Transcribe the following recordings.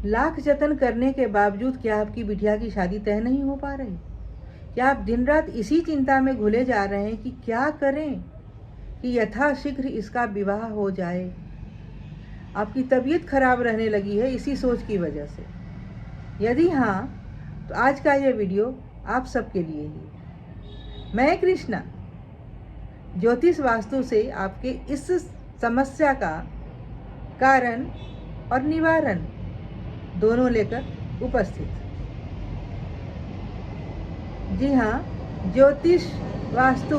लाख जतन करने के बावजूद क्या आपकी बिटिया की शादी तय नहीं हो पा रही? क्या आप दिन रात इसी चिंता में घुले जा रहे हैं कि क्या करें कि यथाशीघ्र इसका विवाह हो जाए? आपकी तबीयत खराब रहने लगी है इसी सोच की वजह से। यदि हाँ, तो आज का ये वीडियो आप सबके लिए ही। मैं कृष्णा ज्योतिष वास्तु से आपके इस समस्या का कारण और निवारण दोनों लेकर उपस्थित। जी हाँ, ज्योतिष वास्तु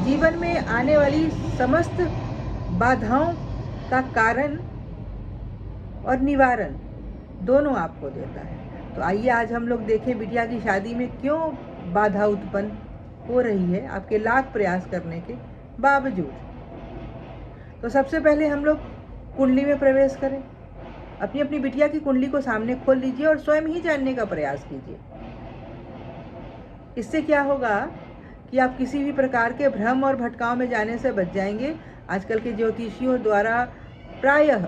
जीवन में आने वाली समस्त बाधाओं का कारण और निवारण दोनों आपको देता है। तो आइए आज हम लोग देखें बिटिया की शादी में क्यों बाधा उत्पन्न हो रही है आपके लाख प्रयास करने के बावजूद। तो सबसे पहले हम लोग कुंडली में प्रवेश करें। अपनी अपनी बिटिया की कुंडली को सामने खोल लीजिए और स्वयं ही जानने का प्रयास कीजिए। इससे क्या होगा कि आप किसी भी प्रकार के भ्रम और भटकाव में जाने से बच जाएंगे। आजकल के ज्योतिषियों द्वारा प्रायः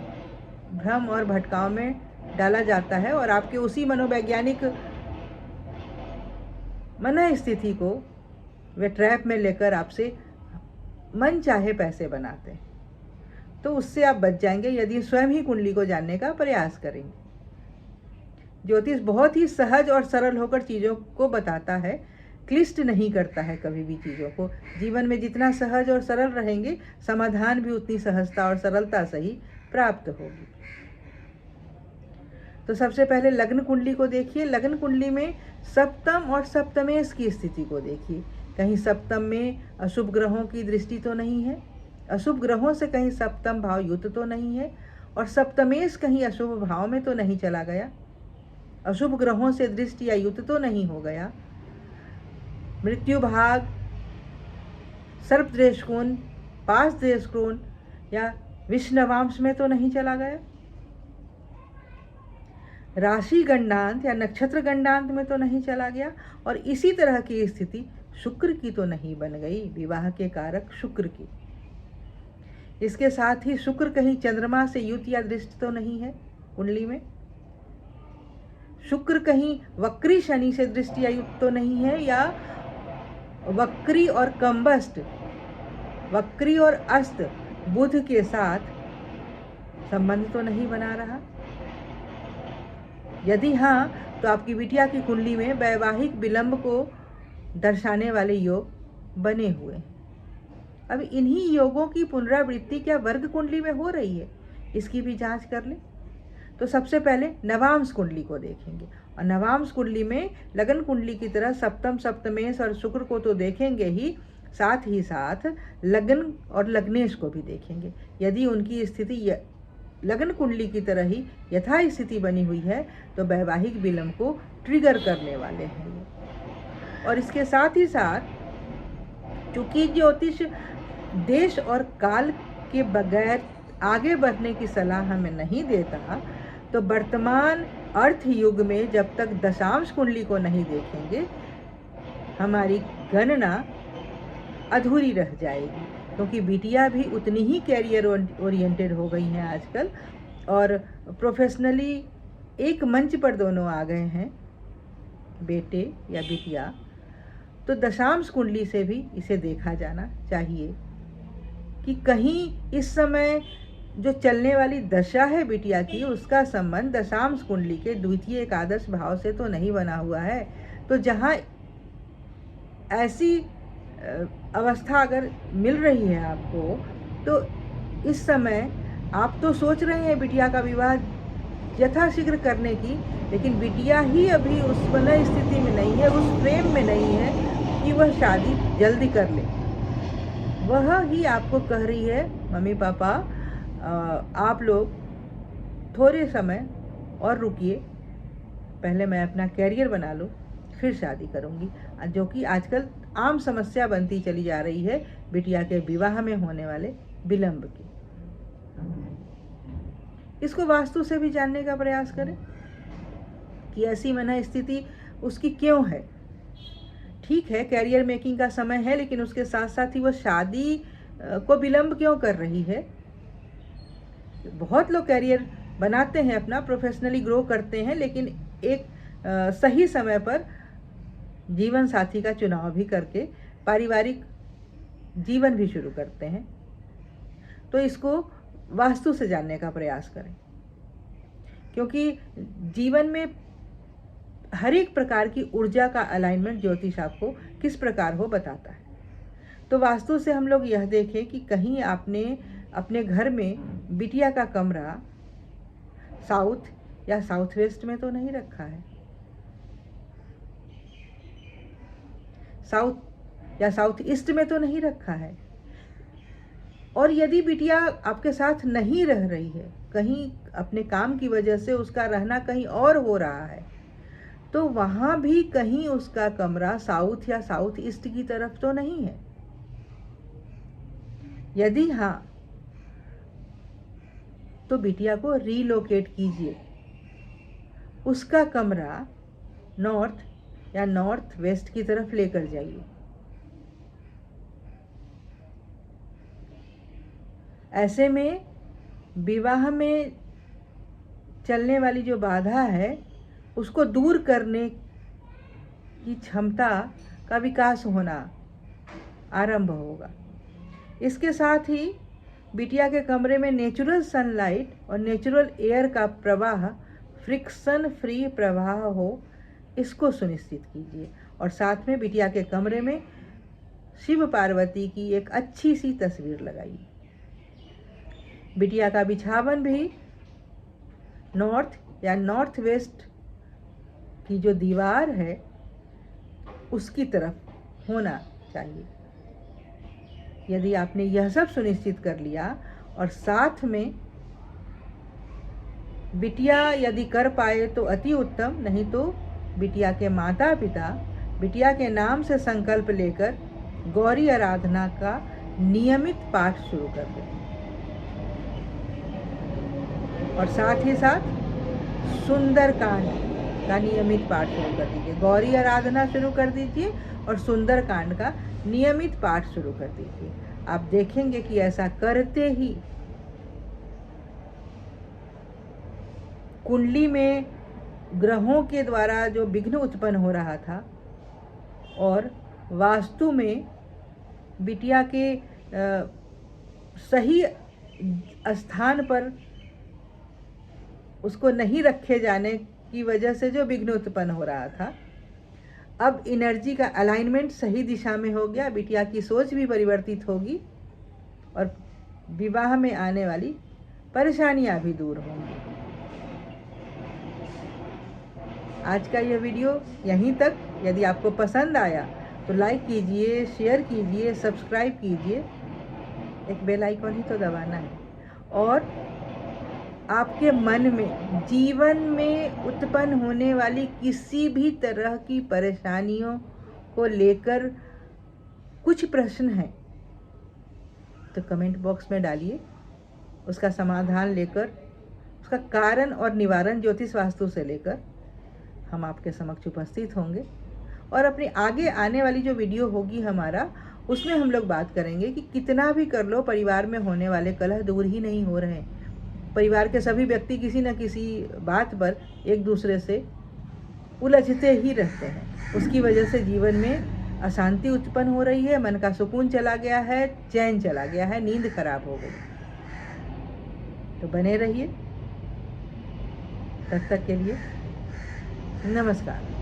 भ्रम और भटकाव में डाला जाता है और आपके उसी मनोवैज्ञानिक मन स्थिति को वे ट्रैप में लेकर आपसे मन चाहे पैसे बनाते हैं। तो उससे आप बच जाएंगे यदि स्वयं ही कुंडली को जानने का प्रयास करेंगे। ज्योतिष बहुत ही सहज और सरल होकर चीज़ों को बताता है, क्लिष्ट नहीं करता है कभी भी चीज़ों को। जीवन में जितना सहज और सरल रहेंगे, समाधान भी उतनी सहजता और सरलता से ही प्राप्त होगी। तो सबसे पहले लग्न कुंडली को देखिए। लग्न कुंडली में सप्तम और सप्तमेश की स्थिति को देखिए। कहीं सप्तम में अशुभ ग्रहों की दृष्टि तो नहीं है, अशुभ ग्रहों से कहीं सप्तम भाव युत तो नहीं है, और सप्तमेश कहीं अशुभ भाव में तो नहीं चला गया, अशुभ ग्रहों से दृष्टि या युत तो नहीं हो गया, मृत्यु भाग, सर्पदृश कोण, पाशदृश कोण या विष्णवांश में तो नहीं चला गया, राशि गंडांत या नक्षत्र गंडांत में तो नहीं चला गया, और इसी तरह की स्थिति शुक्र की तो नहीं बन गई, विवाह के कारक शुक्र की। इसके साथ ही शुक्र कहीं चंद्रमा से युत या दृष्ट तो नहीं है कुंडली में, शुक्र कहीं वक्री शनि से दृष्टि या युक्त तो नहीं है, या वक्री और कंबस्ट, वक्री और अस्त बुध के साथ संबंध तो नहीं बना रहा। यदि हाँ, तो आपकी बिटिया की कुंडली में वैवाहिक विलंब को दर्शाने वाले योग बने हुए हैं। अब इन्हीं योगों की पुनरावृत्ति क्या वर्ग कुंडली में हो रही है, इसकी भी जांच कर लें। तो सबसे पहले नवांश कुंडली को देखेंगे, और नवांश कुंडली में लगन कुंडली की तरह सप्तम, सप्तमेश और शुक्र को तो देखेंगे ही साथ लगन और लग्नेश को भी देखेंगे। यदि उनकी स्थिति लगन कुंडली की तरह ही यथा स्थिति बनी हुई है तो वैवाहिक विलंब को ट्रिगर करने वाले हैं ये। और इसके साथ ही साथ चूंकि ज्योतिष देश और काल के बगैर आगे बढ़ने की सलाह हमें नहीं देता, तो वर्तमान अर्थ युग में जब तक दशांश कुंडली को नहीं देखेंगे हमारी गणना अधूरी रह जाएगी, क्योंकि बिटिया भी उतनी ही कैरियर ओरिएंटेड हो गई हैं आजकल, और प्रोफेशनली एक मंच पर दोनों आ गए हैं, बेटे या बिटिया। तो दशांश कुंडली से भी इसे देखा जाना चाहिए कि कहीं इस समय जो चलने वाली दशा है बिटिया की, उसका संबंध दशांश कुंडली के द्वितीय एकादश भाव से तो नहीं बना हुआ है। तो जहाँ ऐसी अवस्था अगर मिल रही है आपको, तो इस समय आप तो सोच रहे हैं बिटिया का विवाह यथाशीघ्र करने की, लेकिन बिटिया ही अभी उस मन स्थिति में नहीं है, उस प्रेम में नहीं है कि वह शादी जल्दी कर ले। वह ही आपको कह रही है, मम्मी पापा आप लोग थोड़े समय और रुकिए, पहले मैं अपना कैरियर बना लूँ फिर शादी करूँगी, जो कि आजकल आम समस्या बनती चली जा रही है बिटिया के विवाह में होने वाले विलंब की। इसको वास्तु से भी जानने का प्रयास करें कि ऐसी मन स्थिति उसकी क्यों है। ठीक है, कैरियर मेकिंग का समय है, लेकिन उसके साथ साथ ही वह शादी को विलंब क्यों कर रही है। बहुत लोग कैरियर बनाते हैं, अपना प्रोफेशनली ग्रो करते हैं, लेकिन एक सही समय पर जीवन साथी का चुनाव भी करके पारिवारिक जीवन भी शुरू करते हैं। तो इसको वास्तु से जानने का प्रयास करें, क्योंकि जीवन में हर एक प्रकार की ऊर्जा का अलाइनमेंट ज्योतिष आपको किस प्रकार हो बताता है। तो वास्तु से हम लोग यह देखें कि कहीं आपने अपने घर में बिटिया का कमरा साउथ या साउथ वेस्ट में तो नहीं रखा है, साउथ या साउथ ईस्ट में तो नहीं रखा है। और यदि बिटिया आपके साथ नहीं रह रही है, कहीं अपने काम की वजह से उसका रहना कहीं और हो रहा है, तो वहाँ भी कहीं उसका कमरा साउथ या साउथ ईस्ट की तरफ तो नहीं है। यदि हाँ, तो बिटिया को रीलोकेट कीजिए, उसका कमरा नॉर्थ या नॉर्थ वेस्ट की तरफ लेकर जाइए। ऐसे में विवाह में चलने वाली जो बाधा है उसको दूर करने की क्षमता का विकास होना आरंभ होगा। इसके साथ ही बिटिया के कमरे में नेचुरल सनलाइट और नेचुरल एयर का प्रवाह, फ्रिक्शन फ्री प्रवाह हो, इसको सुनिश्चित कीजिए। और साथ में बिटिया के कमरे में शिव पार्वती की एक अच्छी सी तस्वीर लगाइए। बिटिया का बिछावन भी नॉर्थ या नॉर्थ वेस्ट की जो दीवार है उसकी तरफ होना चाहिए। यदि आपने यह सब सुनिश्चित कर लिया और साथ में बिटिया यदि कर पाए तो अति उत्तम, नहीं तो बिटिया के माता पिता बिटिया के नाम से संकल्प लेकर गौरी आराधना का नियमित पाठ शुरू कर दें। और साथ ही साथ सुंदरकांड का नियमित पाठ शुरू कर दीजिए। गौरी आराधना शुरू कर दीजिए और सुंदरकांड का नियमित पाठ शुरू कर दीजिए। आप देखेंगे कि ऐसा करते ही कुंडली में ग्रहों के द्वारा जो विघ्न उत्पन्न हो रहा था और वास्तु में बिटिया के सही स्थान पर उसको नहीं रखे जाने की वजह से जो विघ्न उत्पन्न हो रहा था, अब एनर्जी का अलाइनमेंट सही दिशा में हो गया। बिटिया की सोच भी परिवर्तित होगी और विवाह में आने वाली परेशानियां भी दूर होंगी। आज का यह वीडियो यहीं तक। यदि आपको पसंद आया तो लाइक कीजिए, शेयर कीजिए, सब्सक्राइब कीजिए। एक बेल आइकॉन ही तो दबाना है। और आपके मन में जीवन में उत्पन्न होने वाली किसी भी तरह की परेशानियों को लेकर कुछ प्रश्न हैं तो कमेंट बॉक्स में डालिए। उसका समाधान लेकर, उसका कारण और निवारण ज्योतिष वास्तु से लेकर हम आपके समक्ष उपस्थित होंगे। और अपनी आगे आने वाली जो वीडियो होगी हमारा, उसमें हम लोग बात करेंगे कि कितना भी कर लो परिवार में होने वाले कलह दूर ही नहीं हो रहे हैं। परिवार के सभी व्यक्ति किसी न किसी बात पर एक दूसरे से उलझते ही रहते हैं। उसकी वजह से जीवन में अशांति उत्पन्न हो रही है, मन का सुकून चला गया है, चैन चला गया है, नींद खराब हो गई। तो बने रहिए। तब तक के लिए नमस्कार।